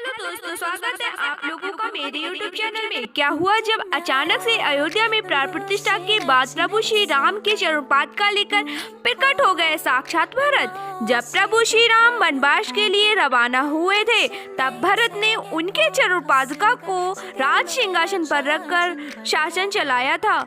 Hello दोस्तों, स्वागत है आप लोगों का मेरे YouTube चैनल में। क्या हुआ जब अचानक से अयोध्या में प्राण प्रतिष्ठा के बाद प्रभु श्री राम के चरणोपात का लेकर प्रकट हो गए साक्षात भरत। जब प्रभु श्री राम वनवास के लिए रवाना हुए थे, तब भरत ने उनके चरणोपादुका को राज सिंहासन पर रखकर शासन चलाया था।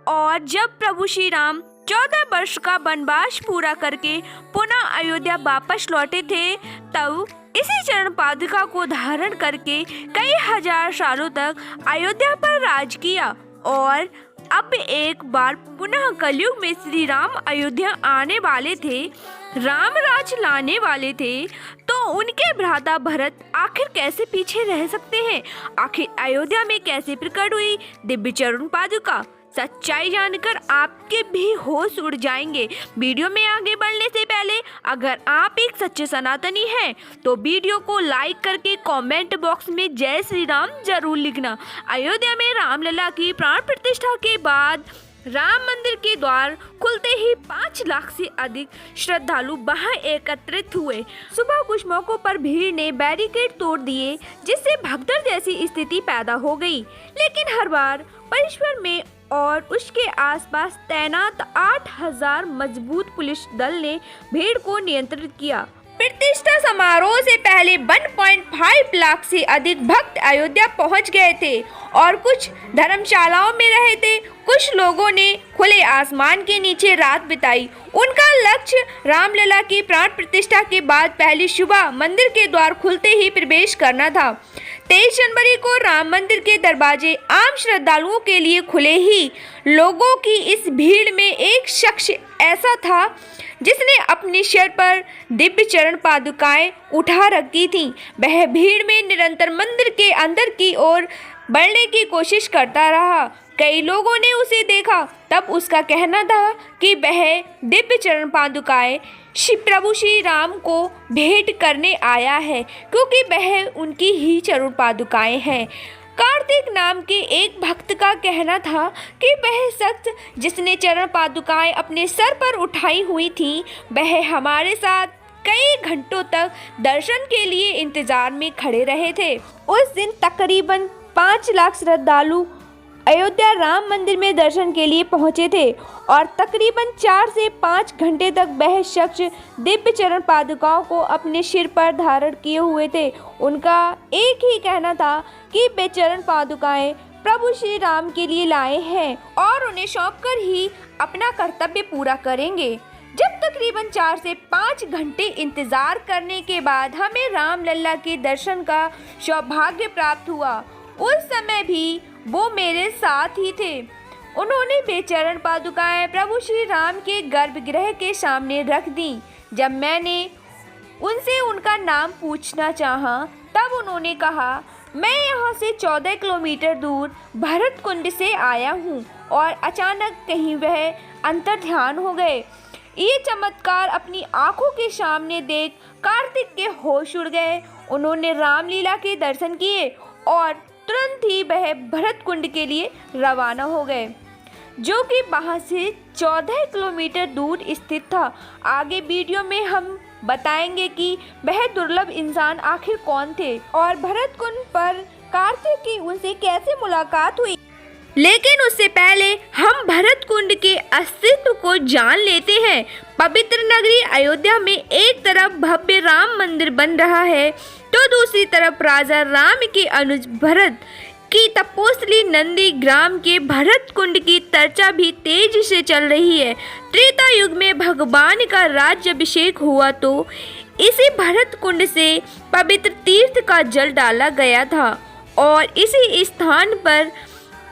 और जब प्रभु श्री राम 14 वर्ष का वनवास पूरा करके पुनः अयोध्या वापस लौटे थे, तब इसी चरण पादुका को धारण करके कई हजार सालों तक अयोध्या पर राज किया। और अब एक बार पुनः कलयुग में श्री राम अयोध्या आने वाले थे, राम राज लाने वाले थे, तो उनके भ्राता भरत आखिर कैसे पीछे रह सकते हैं? आखिर अयोध्या में कैसे प्रकट हुई दिव्य चरण पादुका? सच्चाई जानकर आपके भी होश उड़ जाएंगे। वीडियो में आगे बढ़ने से पहले अगर आप एक सच्चे सनातनी हैं तो वीडियो को लाइक करके कमेंट बॉक्स में जय श्री राम जरूर लिखना। अयोध्या में रामलला की प्राण प्रतिष्ठा के बाद राम मंदिर के द्वार खुलते ही 5 लाख से अधिक श्रद्धालु वहां एकत्रित हुए। सुबह कुछ मौकों पर भीड़ ने बैरिकेड तोड़ दिए, जिससे भगदड़ जैसी स्थिति पैदा हो गई। लेकिन हर बार परिसर में और उसके आसपास तैनात 8000 मजबूत पुलिस दल ने भीड़ को नियंत्रित किया। प्रतिष्ठा समारोह से पहले 1.5 लाख से अधिक भक्त अयोध्या पहुंच गए थे और कुछ धर्मशालाओं में रहे थे। कुछ लोगों ने खुले आसमान के नीचे रात बिताई। उनका लक्ष्य रामलला की प्राण प्रतिष्ठा के बाद पहली सुबह मंदिर के द्वार खुलते ही प्रवेश करना था। 23 जनवरी को राम मंदिर के दरवाजे आम श्रद्धालुओं के लिए खुले ही लोगों की इस भीड़ में एक शख्स ऐसा था जिसने अपने सिर पर दिव्य चरण पादुकाएं उठा रखी थीं। वह भीड़ में निरंतर मंदिर के अंदर की ओर बढ़ने की कोशिश करता रहा। कई लोगों ने उसे देखा, तब उसका कहना था कि वह दिव्य चरण पादुकाएं प्रभु श्री राम को भेंट करने आया है, क्योंकि वह उनकी ही चरण पादुकाएं हैं। कार्तिक नाम के एक भक्त का कहना था कि वह शख्स जिसने चरण पादुकाएं अपने सर पर उठाई हुई थीं, वह हमारे साथ कई घंटों तक दर्शन के लिए इंतजार में खड़े रहे थे। उस दिन तकरीबन 5 लाख श्रद्धालु अयोध्या राम मंदिर में दर्शन के लिए पहुंचे थे और तकरीबन 4 से 5 घंटे तक वह शख्स दिव्य चरण पादुकाओं को अपने सिर पर धारण किए हुए थे। उनका एक ही कहना था कि वे चरण पादुकाएं प्रभु श्री राम के लिए लाए हैं और उन्हें सौंपकर ही अपना कर्तव्य पूरा करेंगे। जब तकरीबन 4 से 5 घंटे इंतजार करने के बाद हमें रामलला के दर्शन का सौभाग्य प्राप्त हुआ, उस समय भी वो मेरे साथ ही थे। उन्होंने बेचरण पादुकाएं प्रभु श्री राम के गर्भगृह के सामने रख दी। जब मैंने उनसे उनका नाम पूछना चाहा, तब उन्होंने कहा, मैं यहाँ से 14 किलोमीटर दूर भरत कुंड से आया हूँ। और अचानक कहीं वह अंतर्ध्यान हो गए। ये चमत्कार अपनी आंखों के सामने देख कार्तिक के होश उड़ गए। उन्होंने रामलीला के दर्शन किए और तुरंत ही वह भरत कुंड के लिए रवाना हो गए, जो कि वहां से 14 किलोमीटर दूर स्थित था। आगे वीडियो में हम बताएंगे कि वह दुर्लभ इंसान आखिर कौन थे और भरत कुंड पर कार्तिक की उनसे कैसे मुलाकात हुई। लेकिन उससे पहले हम भरत कुंड के अस्तित्व को जान लेते हैं। पवित्र नगरी अयोध्या में एक तरफ भव्य राम मंदिर बन रहा है, तो दूसरी तरफ राजा राम के अनुज भरत की तपोस्थली नंदी ग्राम के भरत कुंड की चर्चा भी तेजी से चल रही है। त्रेता युग में भगवान का राज्याभिषेक हुआ तो इसी भरत कुंड से पवित्र तीर्थ का जल डाला गया था और इसी स्थान पर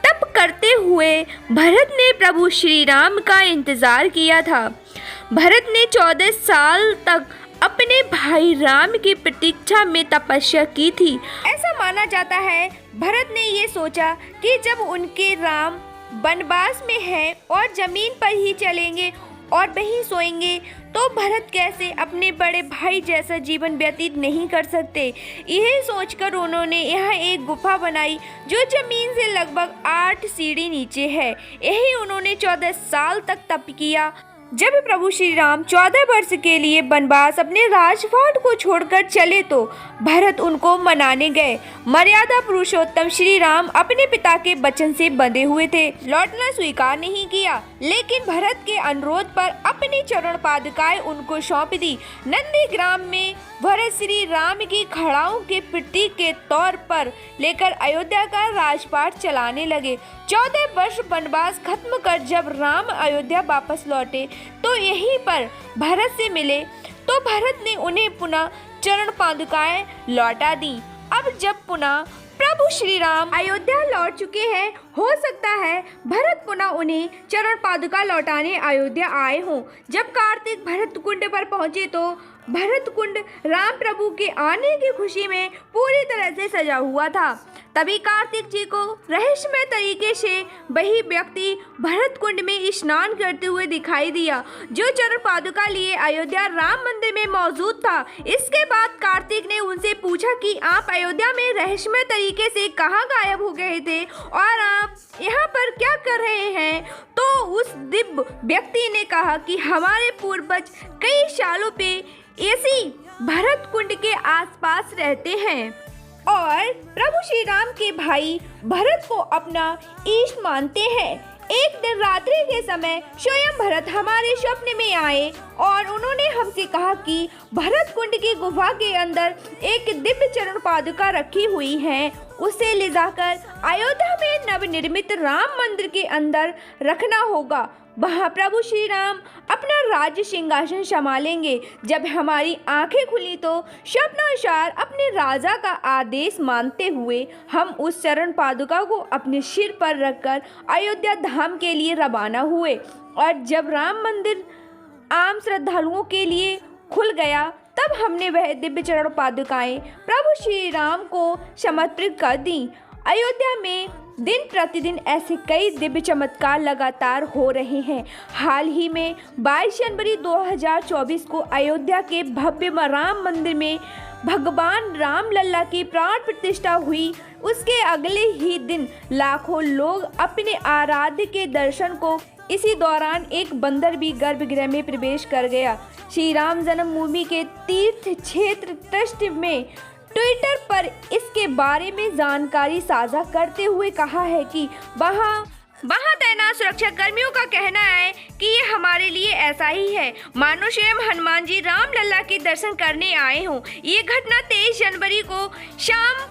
तप करते हुए भरत ने प्रभु श्री राम का इंतजार किया था। भरत ने 14 साल तक अपने भाई राम की प्रतीक्षा में तपस्या की थी। ऐसा माना जाता है भरत ने ये सोचा कि जब उनके राम वनवास में हैं और जमीन पर ही चलेंगे और वहीं सोएंगे, तो भरत कैसे अपने बड़े भाई जैसा जीवन व्यतीत नहीं कर सकते। यही सोचकर उन्होंने यहाँ एक गुफा बनाई जो जमीन से लगभग 8 सीढ़ी नीचे है। यही उन्होंने 14 साल तक तप किया। जब प्रभु श्री राम 14 वर्ष के लिए वनवास अपने राजपाट को छोड़कर चले तो भरत उनको मनाने गए। मर्यादा पुरुषोत्तम श्री राम अपने पिता के वचन से बंधे हुए थे, लौटना स्वीकार नहीं किया, लेकिन भरत के अनुरोध पर अपनी चरण पादुकाएं उनको सौंप दी। नंदीग्राम में भरत श्री राम की खड़ाओं के प्रतीक के तौर पर लेकर अयोध्या का राजपाट चलाने लगे। 14 वर्ष वनवास खत्म कर जब राम अयोध्या वापस लौटे तो यहीं पर भरत से मिले तो भरत ने उन्हें पुनः चरण पादुकाएं लौटा दी। अब जब पुनः प्रभु श्री राम अयोध्या लौट चुके हैं, हो सकता है भरत पुनः उन्हें चरण पादुका लौटाने अयोध्या आए हों। जब कार्तिक भरत कुंड पर पहुंचे तो भरत कुंड राम प्रभु के आने की खुशी में पूरी तरह से सजा हुआ था। तभी कार्तिक जी को रहस्यमय तरीके से वही व्यक्ति भरत कुंड में स्नान करते हुए दिखाई दिया जो चरण पादुका लिए अयोध्या राम मंदिर में मौजूद था। इसके बाद कार्तिक ने उनसे पूछा कि आप अयोध्या में रहस्यमय तरीके से कहाँ गायब हो गए थे और आप यहाँ पर क्या कर रहे हैं? तो उस दिव्य व्यक्ति ने कहा कि हमारे पूर्वज कई सालों पे ऐसी भरत कुंड के आसपास रहते हैं और प्रभु श्री राम के भाई भरत को अपना इष्ट मानते हैं। एक दिन रात्रि के समय स्वयं भरत हमारे स्वप्न में आए और उन्होंने हमसे कहा कि भरत कुंड की गुफा के अंदर एक दिव्य चरण पादुका रखी हुई है, उसे ले जाकर अयोध्या में नवनिर्मित राम मंदिर के अंदर रखना होगा। वहाँ प्रभु श्री राम अपना राज्य सिंहासन संभालेंगे। जब हमारी आंखें खुली तो स्वप्नानुसार अपने राजा का आदेश मानते हुए हम उस चरण पादुका को अपने सिर पर रखकर अयोध्या धाम के लिए रवाना हुए और जब राम मंदिर आम श्रद्धालुओं के लिए खुल गया तब हमने वह दिव्य चरण पादुकाएं प्रभु श्री राम को समर्पित कर दी। अयोध्या में दिन प्रतिदिन ऐसे कई दिव्य चमत्कार लगातार हो रहे हैं। हाल ही में 22 जनवरी 2024 को अयोध्या के भव्य राम मंदिर में भगवान राम लल्ला की प्राण प्रतिष्ठा हुई। उसके अगले ही दिन लाखों लोग अपने आराध्य के दर्शन को इसी दौरान एक बंदर भी गर्भगृह में प्रवेश कर गया। श्री राम जन्मभूमि के तीर्थ क्षेत्र ट्रस्ट में ट्विटर पर इसके बारे में जानकारी साझा करते हुए कहा है कि वहाँ तैनात सुरक्षा कर्मियों का कहना है कि ये हमारे लिए ऐसा ही है मानो स्वयं हनुमान जी राम लल्ला के दर्शन करने आए हों। ये घटना 23 जनवरी को शाम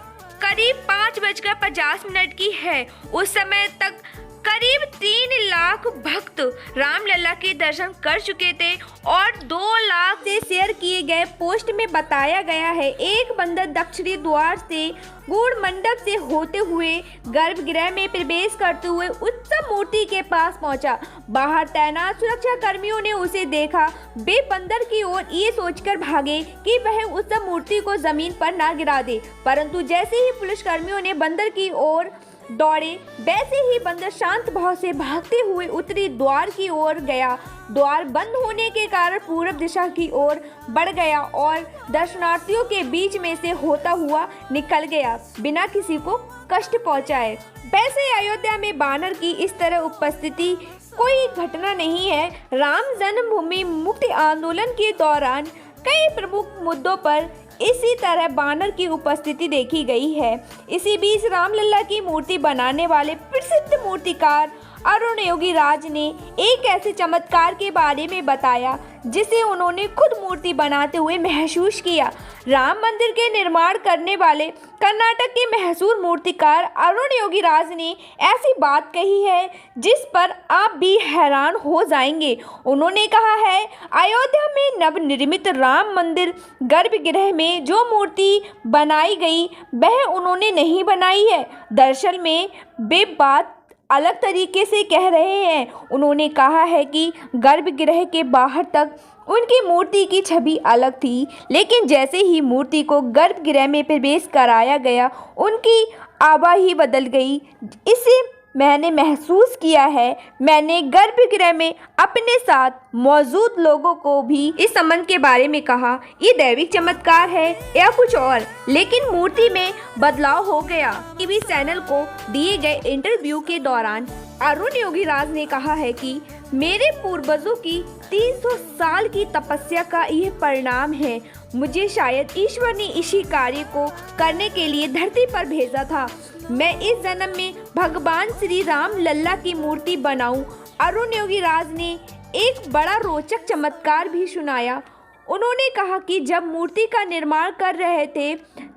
करीब 5:50 की है। उस समय तक करीब 3 लाख भक्त राम लल्ला के दर्शन कर चुके थे और 2 लाख से शेयर किए गए पोस्ट में बताया गया है एक बंदर दक्षिणी द्वार से गुड़ मंडप से होते हुए गर्भगृह में प्रवेश करते हुए उत्सव मूर्ति के पास पहुंचा। बाहर तैनात सुरक्षा कर्मियों ने उसे देखा। वे बंदर की ओर ये सोचकर भागे कि वह उत्सव मूर्ति को जमीन पर ना गिरा दे, परंतु जैसे ही पुलिस कर्मियों ने बंदर की ओर दौड़े वैसे ही बंदर शांत भाव से भागते हुए उत्तरी द्वार की ओर गया। द्वार बंद होने के कारण पूर्व दिशा की ओर बढ़ गया और दर्शनार्थियों के बीच में से होता हुआ निकल गया बिना किसी को कष्ट पहुंचाए। वैसे अयोध्या में बानर की इस तरह उपस्थिति कोई घटना नहीं है। राम जन्मभूमि मुक्ति आंदोलन के दौरान कई प्रमुख मुद्दों पर इसी तरह बानर की उपस्थिति देखी गई है। इसी बीच रामलला की मूर्ति बनाने वाले प्रसिद्ध मूर्तिकार अरुण योगीराज ने एक ऐसे चमत्कार के बारे में बताया जिसे उन्होंने खुद मूर्ति बनाते हुए महसूस किया। राम मंदिर के निर्माण करने वाले कर्नाटक के मशहूर मूर्तिकार अरुण योगीराज ने ऐसी बात कही है जिस पर आप भी हैरान हो जाएंगे। उन्होंने कहा है, अयोध्या में नवनिर्मित राम मंदिर गर्भगृह में जो मूर्ति बनाई गई वह उन्होंने नहीं बनाई है। दरअसल में वे बात अलग तरीके से कह रहे हैं। उन्होंने कहा है कि गर्भगृह के बाहर तक उनकी मूर्ति की छवि अलग थी, लेकिन जैसे ही मूर्ति को गर्भगृह में प्रवेश कराया गया उनकी आभा ही बदल गई। इसे मैंने महसूस किया है। मैंने गर्भगृह में अपने साथ मौजूद लोगों को भी इस संबंध के बारे में कहा, ये दैविक चमत्कार है या कुछ और, लेकिन मूर्ति में बदलाव हो गया। टीवी चैनल को दिए गए इंटरव्यू के दौरान अरुण योगीराज ने कहा है कि मेरे पूर्वजों की 300 साल की तपस्या का यह परिणाम है। मुझे शायद ईश्वर ने इसी कार्य को करने के लिए धरती पर भेजा था। मैं इस जन्म में भगवान श्री राम लल्ला की मूर्ति बनाऊं। अरुण योगीराज ने एक बड़ा रोचक चमत्कार भी सुनाया। उन्होंने कहा कि जब मूर्ति का निर्माण कर रहे थे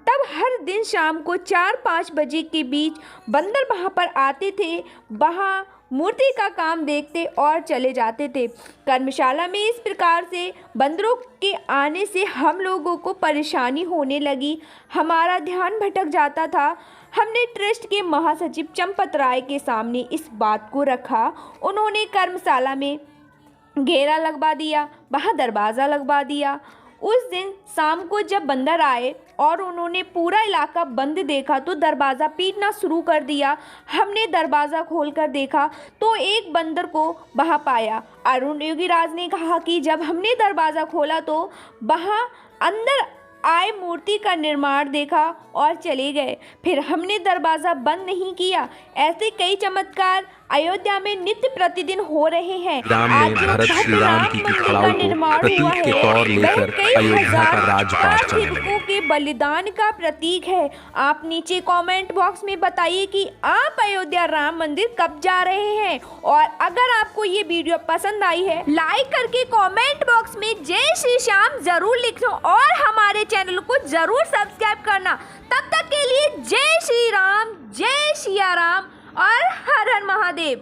तब हर दिन शाम को 4-5 बजे के बीच बंदर वहाँ पर आते थे, वहाँ मूर्ति का काम देखते और चले जाते थे। कर्मशाला में इस प्रकार से बंदरों के आने से हम लोगों को परेशानी होने लगी। हमारा ध्यान भटक जाता था। हमने ट्रस्ट के महासचिव चंपत राय के सामने इस बात को रखा। उन्होंने कर्मशाला में घेरा लगवा दिया, वहाँ दरवाज़ा लगवा दिया। उस दिन शाम को जब बंदर आए और उन्होंने पूरा इलाका बंद देखा तो दरवाज़ा पीटना शुरू कर दिया। हमने दरवाज़ा खोलकर देखा तो एक बंदर को वहाँ पाया। अरुण योगीराज ने कहा कि जब हमने दरवाज़ा खोला तो वहाँ अंदर आए मूर्ति का निर्माण देखा और चले गए। फिर हमने दरवाज़ा बंद नहीं किया। ऐसे कई चमत्कार अयोध्या में नित्य प्रतिदिन हो रहे हैं। राम ने भरत श्री राम की खड़ाऊ को प्रतीक के तौर लेकर अयोध्या का राजपाट चलाया। के बलिदान का प्रतीक है। आप नीचे कमेंट बॉक्स में बताइए कि आप अयोध्या राम मंदिर कब जा रहे हैं। और अगर आपको ये वीडियो पसंद आई है, लाइक करके कमेंट बॉक्स में जय श्री श्याम जरूर लिखो और हमारे चैनल को जरूर सब्सक्राइब करना। तब तक के लिए जय श्री राम, जय सिया राम और हर हर महादेव।